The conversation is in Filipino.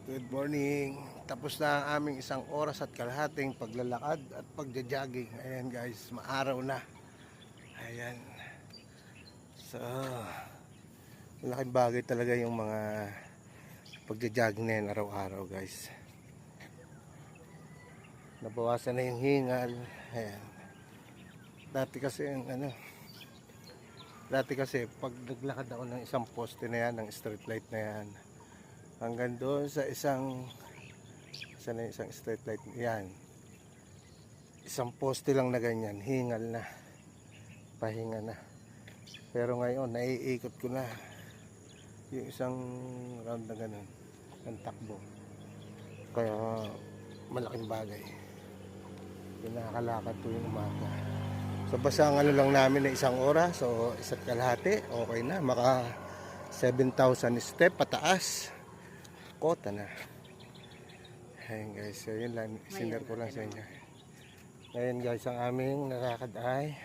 Good morning. Tapos na ang aming isang oras at kalahating paglalakad at pagja-jogging. Ayan guys, maaraw na. Ayan. So, malaking bagay talaga yung mga pagja-jogging na yan araw-araw guys. Nabawasan na yung hingal. Ayan. Dati kasi pag naglakad ako ng isang poste na yan, ng street light na yan, hanggang doon sa isang street light yan, isang poste lang na ganyan, hingal na, pahinga na. Pero ngayon naiikot ko na yung isang round na ganun ng takbo, kaya malaking bagay. Pinakalakad ko yung umaga. So basta ang ano lang namin na isang oras, so isa't kalahati, okay na, maka 7,000 step pataas, kota na. Ayan guys, so yun lang, sinare ko lang sa inyo. Ngayon guys, ang aming nakakad ay